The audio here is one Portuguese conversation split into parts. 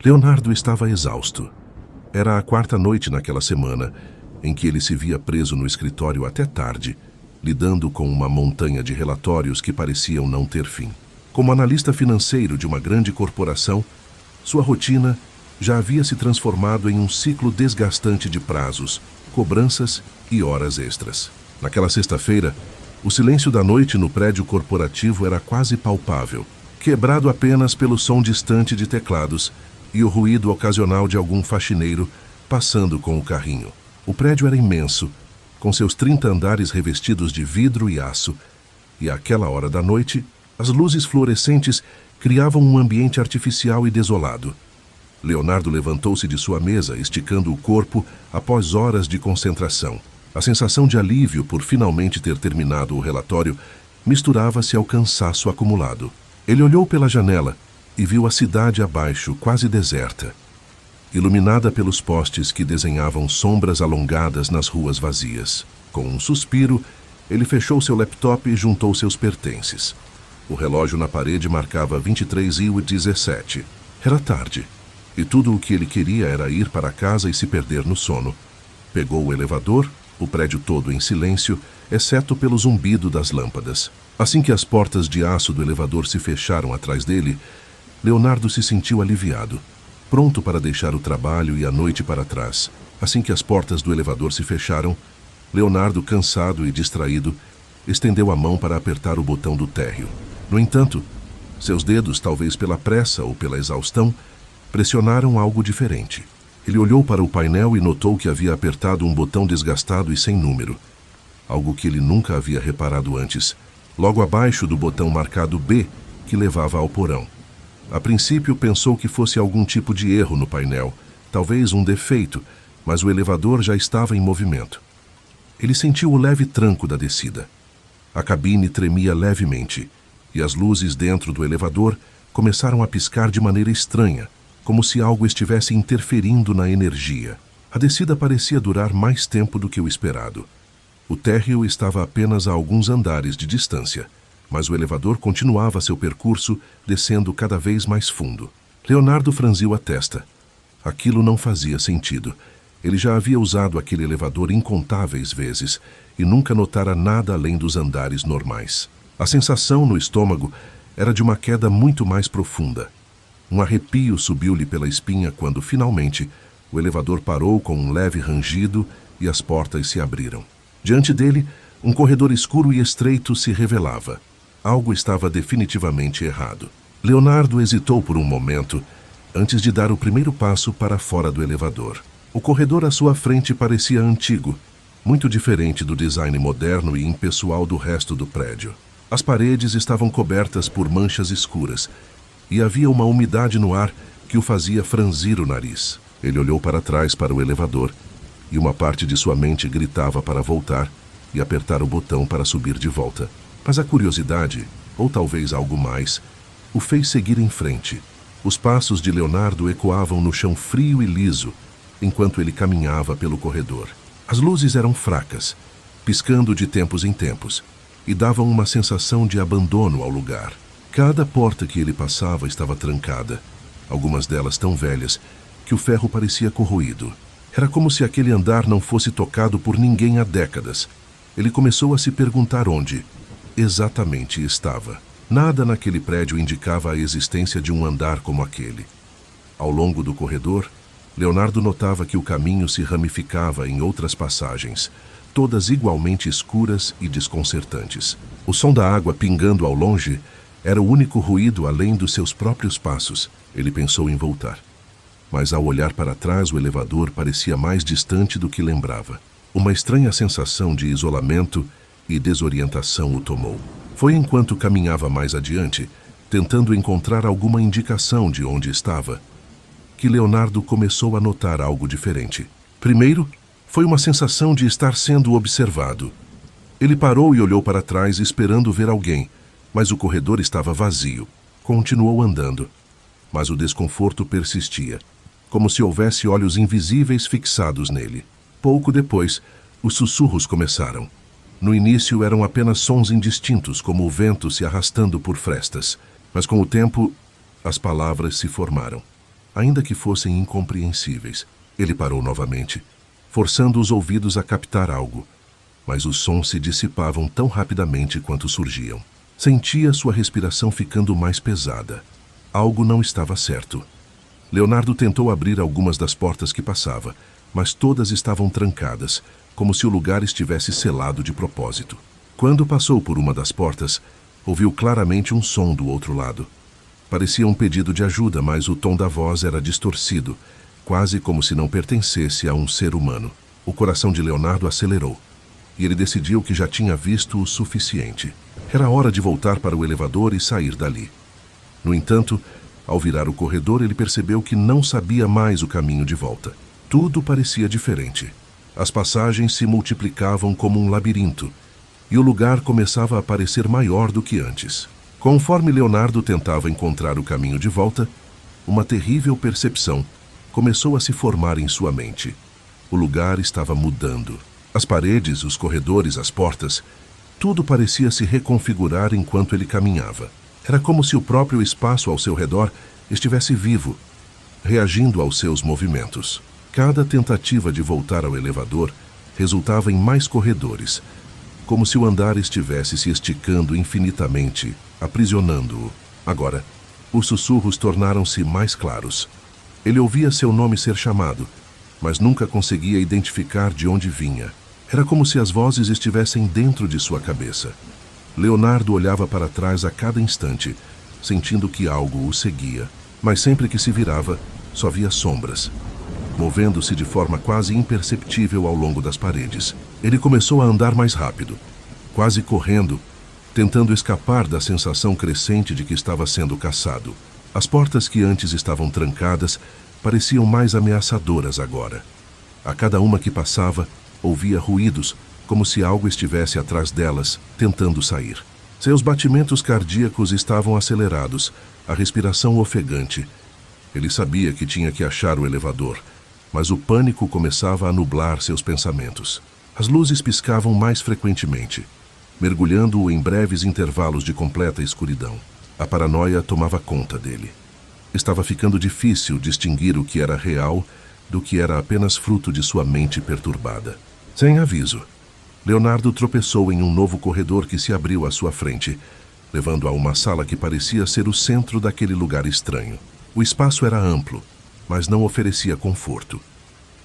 Leonardo estava exausto. Era a 4ª noite naquela semana em que ele se via preso no escritório até tarde, lidando com uma montanha de relatórios que pareciam não ter fim. Como analista financeiro de uma grande corporação, sua rotina já havia se transformado em um ciclo desgastante de prazos, cobranças e horas extras. Naquela sexta-feira, o silêncio da noite no prédio corporativo era quase palpável, quebrado apenas pelo som distante de teclados e o ruído ocasional de algum faxineiro passando com o carrinho. O prédio era imenso, com seus 30 andares revestidos de vidro e aço, e àquela hora da noite, as luzes fluorescentes criavam um ambiente artificial e desolado. Leonardo levantou-se de sua mesa, esticando o corpo após horas de concentração. A sensação de alívio por finalmente ter terminado o relatório misturava-se ao cansaço acumulado. Ele olhou pela janela e viu a cidade abaixo, quase deserta, iluminada pelos postes que desenhavam sombras alongadas nas ruas vazias. Com um suspiro, ele fechou seu laptop e juntou seus pertences. O relógio na parede marcava 23h17. Era tarde, e tudo o que ele queria era ir para casa e se perder no sono. Pegou o elevador, o prédio todo em silêncio, exceto pelo zumbido das lâmpadas. Assim que as portas de aço do elevador se fecharam atrás dele, Leonardo se sentiu aliviado, pronto para deixar o trabalho e a noite para trás. Assim que as portas do elevador se fecharam, Leonardo, cansado e distraído, estendeu a mão para apertar o botão do térreo. No entanto, seus dedos, talvez pela pressa ou pela exaustão, pressionaram algo diferente. Ele olhou para o painel e notou que havia apertado um botão desgastado e sem número, algo que ele nunca havia reparado antes, logo abaixo do botão marcado B, que levava ao porão. A princípio pensou que fosse algum tipo de erro no painel, talvez um defeito, mas o elevador já estava em movimento. Ele sentiu o leve tranco da descida. A cabine tremia levemente, e as luzes dentro do elevador começaram a piscar de maneira estranha, como se algo estivesse interferindo na energia. A descida parecia durar mais tempo do que o esperado. O térreo estava apenas a alguns andares de distância, mas o elevador continuava seu percurso, descendo cada vez mais fundo. Leonardo franziu a testa. Aquilo não fazia sentido. Ele já havia usado aquele elevador incontáveis vezes e nunca notara nada além dos andares normais. A sensação no estômago era de uma queda muito mais profunda. Um arrepio subiu-lhe pela espinha quando, finalmente, o elevador parou com um leve rangido e as portas se abriram. Diante dele, um corredor escuro e estreito se revelava. Algo estava definitivamente errado. Leonardo hesitou por um momento antes de dar o primeiro passo para fora do elevador. O corredor à sua frente parecia antigo, muito diferente do design moderno e impessoal do resto do prédio. As paredes estavam cobertas por manchas escuras e havia uma umidade no ar que o fazia franzir o nariz. Ele olhou para trás para o elevador e uma parte de sua mente gritava para voltar e apertar o botão para subir de volta. Mas a curiosidade, ou talvez algo mais, o fez seguir em frente. Os passos de Leonardo ecoavam no chão frio e liso, enquanto ele caminhava pelo corredor. As luzes eram fracas, piscando de tempos em tempos, e davam uma sensação de abandono ao lugar. Cada porta que ele passava estava trancada, algumas delas tão velhas que o ferro parecia corroído. Era como se aquele andar não fosse tocado por ninguém há décadas. Ele começou a se perguntar onde exatamente estava. Nada naquele prédio indicava a existência de um andar como aquele. Ao longo do corredor, Leonardo notava que o caminho se ramificava em outras passagens, todas igualmente escuras e desconcertantes. O som da água pingando ao longe era o único ruído além dos seus próprios passos. Ele pensou em voltar. Mas ao olhar para trás, o elevador parecia mais distante do que lembrava. Uma estranha sensação de isolamento e desorientação o tomou. Foi enquanto caminhava mais adiante, tentando encontrar alguma indicação de onde estava, que Leonardo começou a notar algo diferente. Primeiro, foi uma sensação de estar sendo observado. Ele parou e olhou para trás esperando ver alguém, mas o corredor estava vazio. Continuou andando, mas o desconforto persistia, como se houvesse olhos invisíveis fixados nele. Pouco depois, os sussurros começaram. No início eram apenas sons indistintos, como o vento se arrastando por frestas, mas com o tempo, as palavras se formaram. ainda que fossem incompreensíveis. Ele parou novamente, forçando os ouvidos a captar algo, mas os sons se dissipavam tão rapidamente quanto surgiam. Sentia sua respiração ficando mais pesada. Algo não estava certo. Leonardo tentou abrir algumas das portas que passava, mas todas estavam trancadas, como se o lugar estivesse selado de propósito. Quando passou por uma das portas, ouviu claramente um som do outro lado. Parecia um pedido de ajuda, mas o tom da voz era distorcido, quase como se não pertencesse a um ser humano. O coração de Leonardo acelerou, e ele decidiu que já tinha visto o suficiente. Era hora de voltar para o elevador e sair dali. No entanto, ao virar o corredor, ele percebeu que não sabia mais o caminho de volta. Tudo parecia diferente. As passagens se multiplicavam como um labirinto, e o lugar começava a parecer maior do que antes. Conforme Leonardo tentava encontrar o caminho de volta, uma terrível percepção começou a se formar em sua mente. O lugar estava mudando. As paredes, os corredores, as portas, tudo parecia se reconfigurar enquanto ele caminhava. Era como se o próprio espaço ao seu redor estivesse vivo, reagindo aos seus movimentos. Cada tentativa de voltar ao elevador resultava em mais corredores, como se o andar estivesse se esticando infinitamente, aprisionando-o. Agora, os sussurros tornaram-se mais claros. Ele ouvia seu nome ser chamado, mas nunca conseguia identificar de onde vinha. Era como se as vozes estivessem dentro de sua cabeça. Leonardo olhava para trás a cada instante, sentindo que algo o seguia. Mas sempre que se virava, só via sombras, movendo-se de forma quase imperceptível ao longo das paredes. Ele começou a andar mais rápido, quase correndo, tentando escapar da sensação crescente de que estava sendo caçado. As portas que antes estavam trancadas pareciam mais ameaçadoras agora. A cada uma que passava, ouvia ruídos, como se algo estivesse atrás delas, tentando sair. Seus batimentos cardíacos estavam acelerados, a respiração ofegante. Ele sabia que tinha que achar o elevador, mas o pânico começava a nublar seus pensamentos. As luzes piscavam mais frequentemente, mergulhando-o em breves intervalos de completa escuridão. A paranoia tomava conta dele. Estava ficando difícil distinguir o que era real do que era apenas fruto de sua mente perturbada. Sem aviso, Leonardo tropeçou em um novo corredor que se abriu à sua frente, levando a uma sala que parecia ser o centro daquele lugar estranho. O espaço era amplo, mas não oferecia conforto.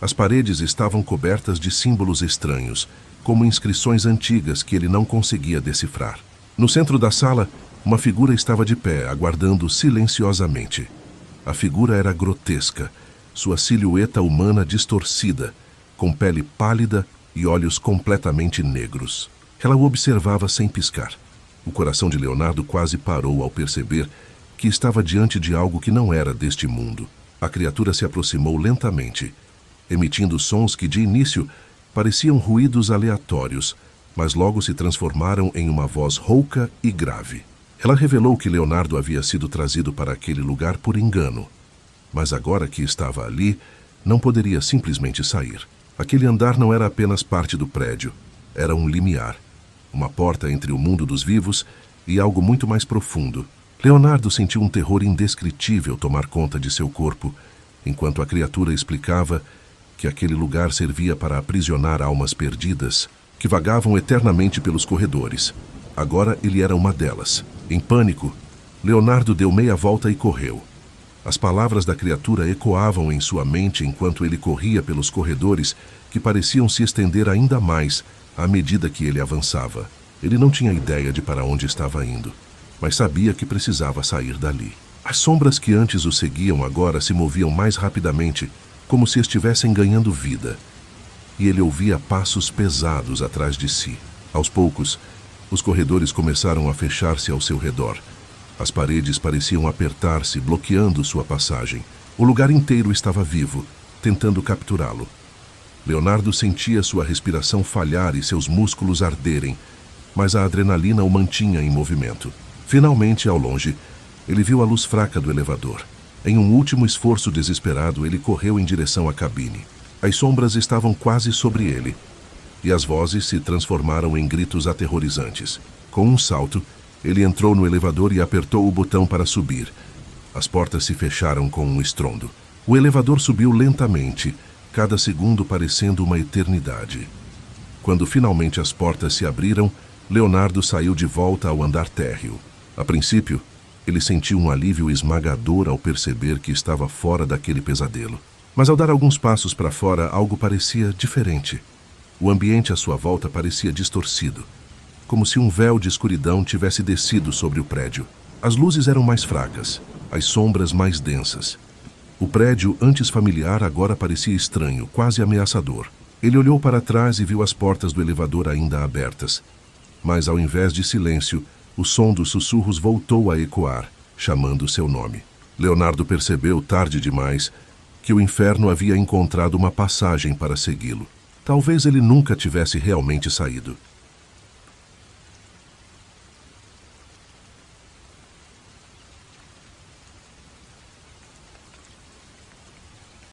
As paredes estavam cobertas de símbolos estranhos, como inscrições antigas que ele não conseguia decifrar. No centro da sala, uma figura estava de pé, aguardando silenciosamente. A figura era grotesca, sua silhueta humana distorcida, com pele pálida e olhos completamente negros. Ela o observava sem piscar. O coração de Leonardo quase parou ao perceber que estava diante de algo que não era deste mundo. A criatura se aproximou lentamente, emitindo sons que, de início, pareciam ruídos aleatórios, mas logo se transformaram em uma voz rouca e grave. Ela revelou que Leonardo havia sido trazido para aquele lugar por engano, mas agora que estava ali, não poderia simplesmente sair. Aquele andar não era apenas parte do prédio, era um limiar, uma porta entre o mundo dos vivos e algo muito mais profundo. Leonardo sentiu um terror indescritível tomar conta de seu corpo, enquanto a criatura explicava que aquele lugar servia para aprisionar almas perdidas que vagavam eternamente pelos corredores. Agora ele era uma delas. Em pânico, Leonardo deu meia volta e correu. As palavras da criatura ecoavam em sua mente enquanto ele corria pelos corredores que pareciam se estender ainda mais à medida que ele avançava. Ele não tinha ideia de para onde estava indo, mas sabia que precisava sair dali. As sombras que antes o seguiam agora se moviam mais rapidamente, como se estivessem ganhando vida, e ele ouvia passos pesados atrás de si. Aos poucos, os corredores começaram a fechar-se ao seu redor. As paredes pareciam apertar-se, bloqueando sua passagem. O lugar inteiro estava vivo, tentando capturá-lo. Leonardo sentia sua respiração falhar e seus músculos arderem, mas a adrenalina o mantinha em movimento. Finalmente, ao longe, ele viu a luz fraca do elevador. Em um último esforço desesperado, ele correu em direção à cabine. As sombras estavam quase sobre ele, e as vozes se transformaram em gritos aterrorizantes. Com um salto, ele entrou no elevador e apertou o botão para subir, As portas se fecharam com um estrondo. O elevador subiu lentamente, cada segundo parecendo uma eternidade. Quando finalmente as portas se abriram, Leonardo saiu de volta ao andar térreo. A princípio, ele sentiu um alívio esmagador ao perceber que estava fora daquele pesadelo. Mas ao dar alguns passos para fora, algo parecia diferente. O ambiente à sua volta parecia distorcido, como se um véu de escuridão tivesse descido sobre o prédio. As luzes eram mais fracas, as sombras mais densas. O prédio, antes familiar, agora parecia estranho, quase ameaçador. Ele olhou para trás e viu as portas do elevador ainda abertas. Mas, ao invés de silêncio, o som dos sussurros voltou a ecoar, chamando seu nome. Leonardo percebeu, tarde demais, que o inferno havia encontrado uma passagem para segui-lo. Talvez ele nunca tivesse realmente saído.